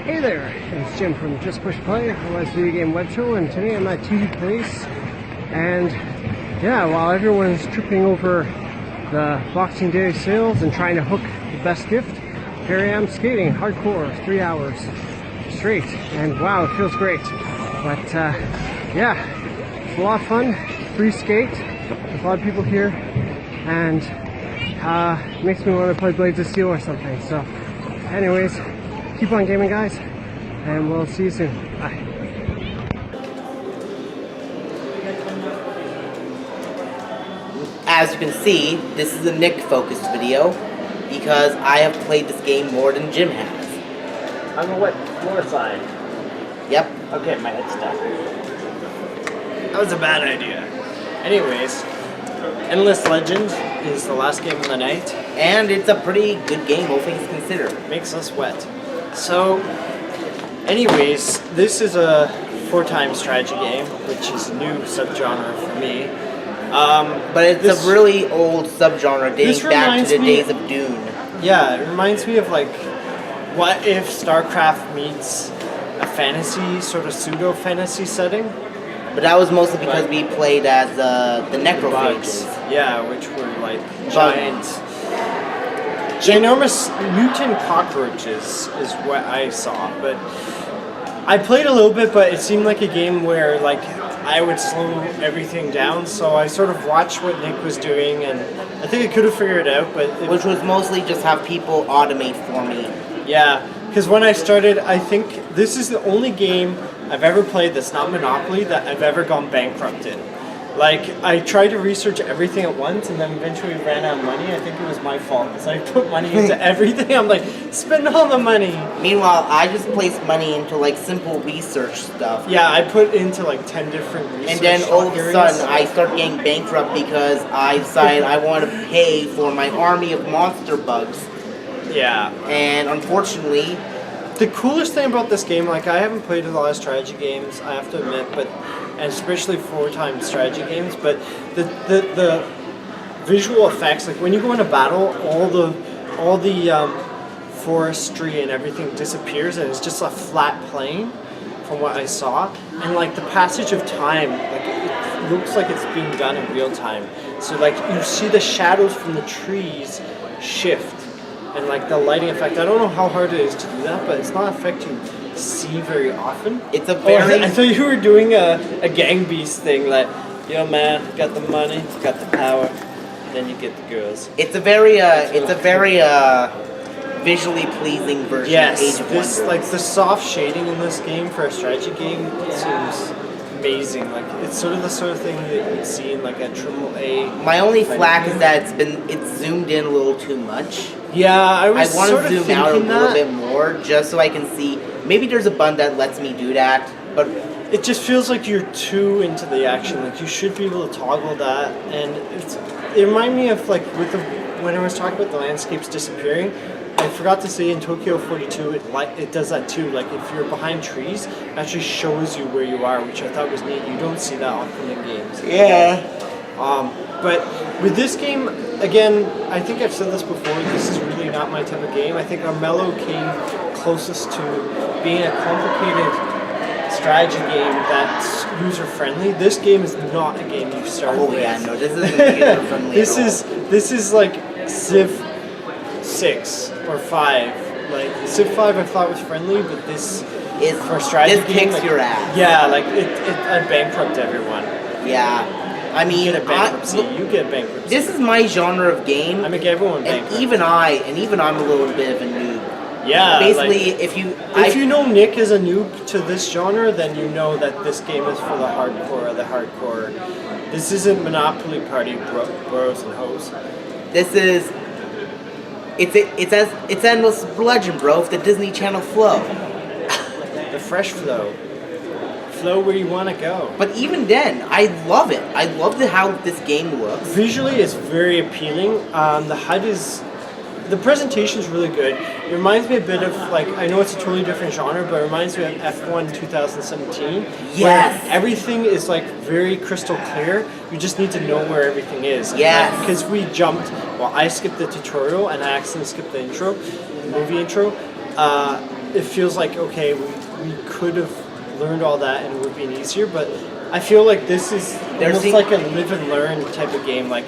Hey there, it's Jim from Just Push Play, Otherwise Video Game Web Show, and today I'm at TV Place, and yeah, while everyone's tripping over the Boxing Day sales and trying to hook the best gift, here I am skating hardcore, 3 hours straight, and wow, it feels great. But yeah, it's a lot of fun, free skate, there's a lot of people here, and it makes me want to play Blades of Steel or something. So anyways, keep on gaming, guys, and we'll see you soon. Bye. As you can see, this is a Nick focused video because I have played this game more than Jim has. On the what floor side? Yep. Okay, my head's down. That was a bad idea. Anyways, Endless Legend is the last game of the night. And it's a pretty good game, all things considered. Makes us wet. So, anyways, this is a 4-time strategy game, which is a new subgenre for me. But it's a really old subgenre dating back to the days of Dune. Yeah, it reminds me of like, what if StarCraft meets a fantasy, sort of pseudo-fantasy setting? But that was mostly because we played as the necrophages. Yeah, which were like giant, ginormous mutant cockroaches is what I saw. But I played a little bit, but it seemed like a game where like I would slow everything down. So I sort of watched what Nick was doing, and I think I could have figured it out. But which was mostly just have people automate for me. Yeah, because when I started, I think this is the only game I've ever played that's not Monopoly that I've ever gone bankrupt in. Like, I tried to research everything at once and then eventually ran out of money. I think it was my fault because I put money into everything. I'm like, spend all the money. Meanwhile, I just placed money into like simple research stuff. Yeah, I put into like 10 different research. And then all of a sudden, I start getting bankrupt because I decided I want to pay for my army of monster bugs. Yeah. And unfortunately, the coolest thing about this game, like I haven't played a lot of strategy games, I have to admit, but and especially 4-time strategy games, but the visual effects, like when you go into battle, all the forestry and everything disappears, and it's just a flat plane from what I saw, and like the passage of time, like it looks like it's being done in real time. So like you see the shadows from the trees shift. And like the lighting effect, I don't know how hard it is to do that, but it's not an effect you see very often. It's a very... I thought you were doing a Gang Beast thing, like, yo man, got the money, got the power, then you get the girls. It's a very visually pleasing version of Age of Wonders. Like the soft shading in this game for a strategy game seems amazing. Like it's sort of the sort of thing that you'd see in like a AAA. My only flack is that it's zoomed in a little too much. Yeah, I was want sort to of zoom out a thinking little that. bit more just so I can see. Maybe there's a button that lets me do that, but it just feels like you're too into the action. Like you should be able to toggle that, and it reminded me of like when I was talking about the landscapes disappearing. I forgot to say in Tokyo 42 it does that too. Like if you're behind trees, it actually shows you where you are, which I thought was neat. You don't see that often in games. Yeah. But with this game, again, I think I've said this before, this is really not my type of game. I think Armello came closest to being a complicated strategy game that's user-friendly. This game is not a game you start with. Oh yeah, no, this isn't user-friendly This is like Civ 6 or 5. Like, Civ 5 I thought was friendly, but this is for a strategy this game. kicks Like, your ass. Yeah, like, I bankrupt everyone. Yeah. I mean, you get bankruptcy. You get bankruptcy. This is my genre of game. I make everyone bankrupt. And even I'm a little bit of a noob. Yeah. Basically, like, if you know Nick is a noob to this genre, then you know that this game is for the hardcore of the hardcore. This isn't Monopoly Party bros and hoes. This is it's Endless Legend, bro. If the Disney Channel flow. The fresh flow. Flow where you want to go. But even then, I love it. I love how this game looks. Visually, it's very appealing. The HUD is... The presentation is really good. It reminds me a bit of, like, I know it's a totally different genre, but it reminds me of F1 2017. Yes! Where everything is, like, very crystal clear. You just need to know where everything is. Yes! Because we jumped... Well, I skipped the tutorial, and I accidentally skipped the intro, the movie intro. it feels like, okay, we could have learned all that and it would have been easier, but I feel like this is almost like a live and learn type of game. Like,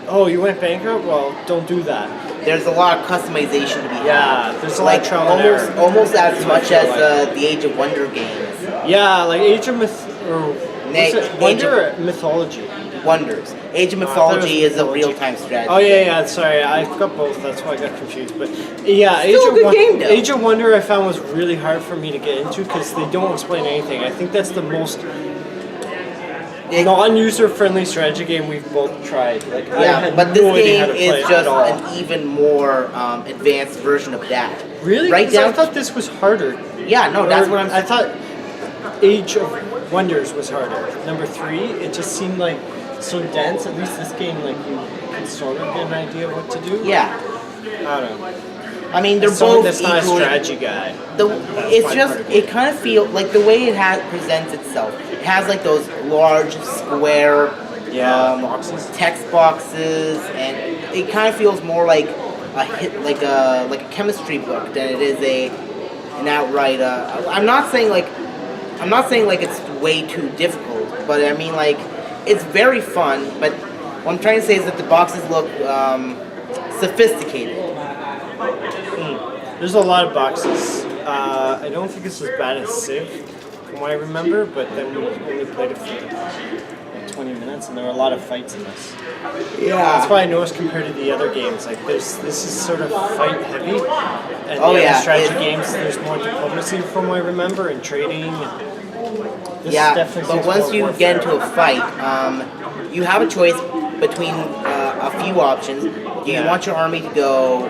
oh, you went bankrupt? Well, don't do that. There's a lot of customization to be had. Yeah, there's a lot of trial and error. Almost as much as the Age of Wonder games. Yeah, like Age of Wonder or Mythology? Wonders. Age of Mythology is a real-time strategy. Oh yeah, sorry, I got both. That's why I got confused. But yeah, game, though. Age of Wonder I found was really hard for me to get into because they don't explain anything. I think that's the most non-user-friendly strategy game we've both tried. Like, but this game is just an even more advanced version of that. Really? Right I thought this was harder. Yeah, no, that's what I'm saying. I thought Age of Wonders was harder. Number 3, it just seemed like so dense. At least this game, like, you can sort of get an idea of what to do. Yeah. I don't know. I mean, they're Someone both that's not a equally. strategy guy. It kind of feels like the way it presents itself. It has like those large square boxes, text boxes, and it kind of feels more like a chemistry book than it is an outright. I'm not saying like it's way too difficult, but I mean like it's very fun. But what I'm trying to say is that the boxes look sophisticated. There's a lot of boxes. I don't think it's as bad as Civ, from what I remember, but then we only played it for like 20 minutes, and there were a lot of fights in this. Yeah. That's why I noticed compared to the other games, like this is sort of fight heavy, and the other strategy games, there's more diplomacy from what I remember, and trading. But once you get into a fight, you have a choice between a few options. Do you want your army to go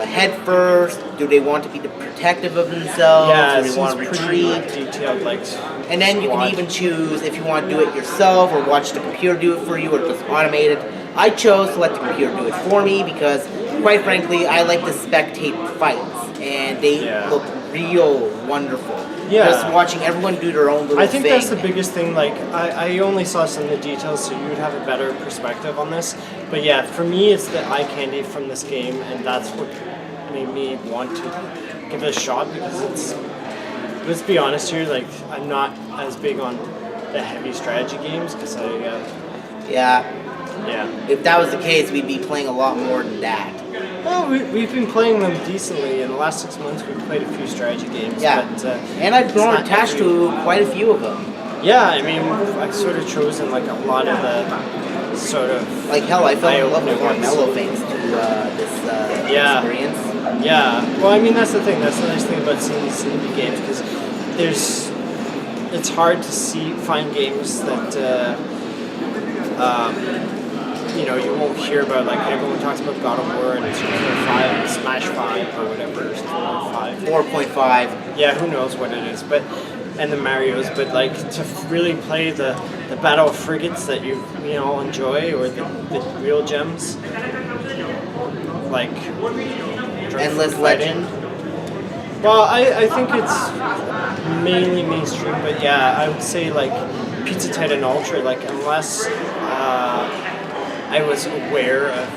head first? Do they want to be protective of themselves? Yeah, do they want to retreat? Detailed, like, and then you can even choose if you want to do it yourself or watch the computer do it for you or just automate it. I chose to let the computer do it for me because, quite frankly, I like to spectate fights, and they look real wonderful. Yeah. Just watching everyone do their own little thing. I think that's the biggest thing. Like, I only saw some of the details, so you would have a better perspective on this. But yeah, for me, it's the eye candy from this game, and that's what made me want to give it a shot because it's. Let's be honest here. Like, I'm not as big on the heavy strategy games because Yeah. Yeah. If that was the case, we'd be playing a lot more than that. Well, we've been playing them decently. In the last 6 months, we've played a few strategy games. Yeah. But, and I've grown attached to quite a few of them. Yeah, I mean, I've sort of chosen like a lot of the sort of... Like hell, I fell in love with more mellow thanks to this experience. Yeah. Well, I mean, that's the thing. That's the nice thing about seeing these indie games because it's hard to find games that... you won't hear about, like, everyone talks about God of War and it's 5, Smash 5 or whatever, 4.5. 4.5. Yeah, who knows what it is, and the Marios, but like to really play the Battle of Frigates that you all enjoy, or the real gems, like Endless Legend. Well, I think it's mainly mainstream, but yeah, I would say like Pizza Titan Ultra, like unless I was aware of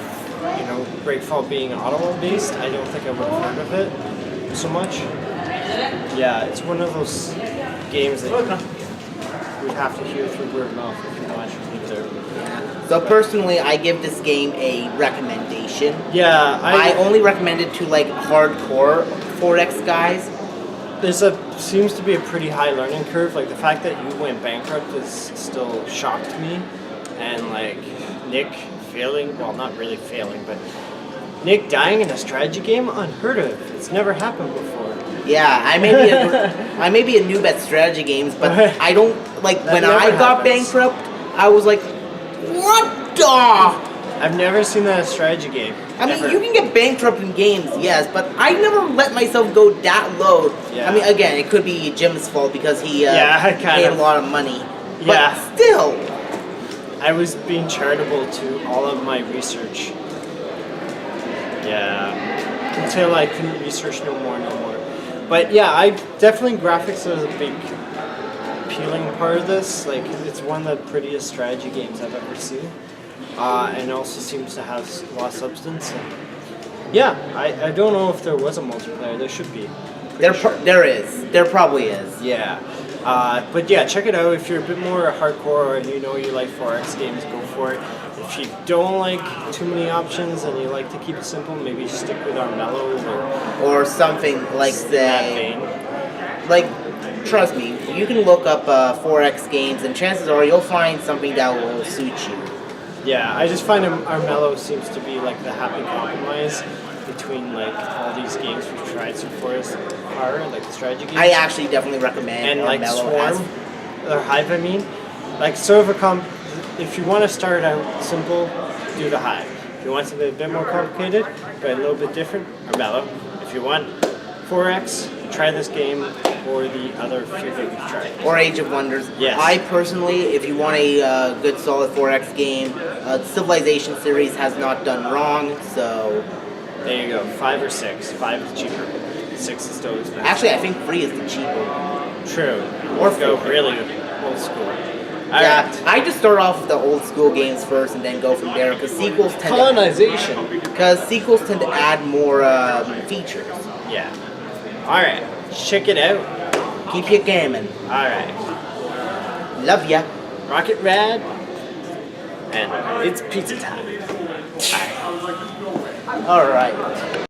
Breakfall being Ottawa based, I don't think I would have heard of it so much. Yeah, it's one of those games that we'd have to hear through word of mouth if you actually live there. So personally, I give this game a recommendation. Yeah, I only recommend it to like hardcore 4X guys. Seems to be a pretty high learning curve. Like the fact that you went bankrupt is still shocked me, and like Nick failing, well, not really failing, but Nick dying in a strategy game, unheard of. It's never happened before. Yeah, I may be a noob at strategy games, but I don't like when I got bankrupt. I was like, what the? I've never seen that in a strategy game. I mean, you can get bankrupt in games, yes, but I never let myself go that low. Yeah. I mean, again, it could be Jim's fault because he paid a lot of money. Yeah. But still. I was being charitable to all of my research. Yeah. Until I couldn't research no more. But yeah, definitely graphics are the big appealing part of this. Like, it's one of the prettiest strategy games I've ever seen. And also seems to have a lot of substance. And yeah, I don't know if there was a multiplayer. There should be. I'm There probably is. Yeah. But yeah, check it out. If you're a bit more hardcore and you like 4X games, go for it. If you don't like too many options and you like to keep it simple, maybe stick with Armello or something like that vein. Like, trust me, you can look up 4X games, and chances are you'll find something that will suit you. Yeah, I just find Armello seems to be like the happy compromise between like all these games we've tried so far, like the strategy games. I actually definitely recommend and like Armello Swarm or Hive. I mean, like sort of if you want to start out simple, do the Hive. If you want something a bit more complicated but a little bit different, Armello. If you want 4X, try this game or the other few that we've tried. Or Age of Wonders. Yes. I personally, if you want a good solid 4X game, Civilization series has not done wrong, so... There you go, 5 or 6. 5 is cheaper. 6 is still expensive. Actually, I think 3 is the cheaper. True. Or go 4. really old school. Yeah, I just start off with the old school games first and then go from there because sequels tend to add more features. Yeah. Alright, check it out. Keep you gaming. Alright. Love ya. Rocket Rad. And it's pizza time. Alright.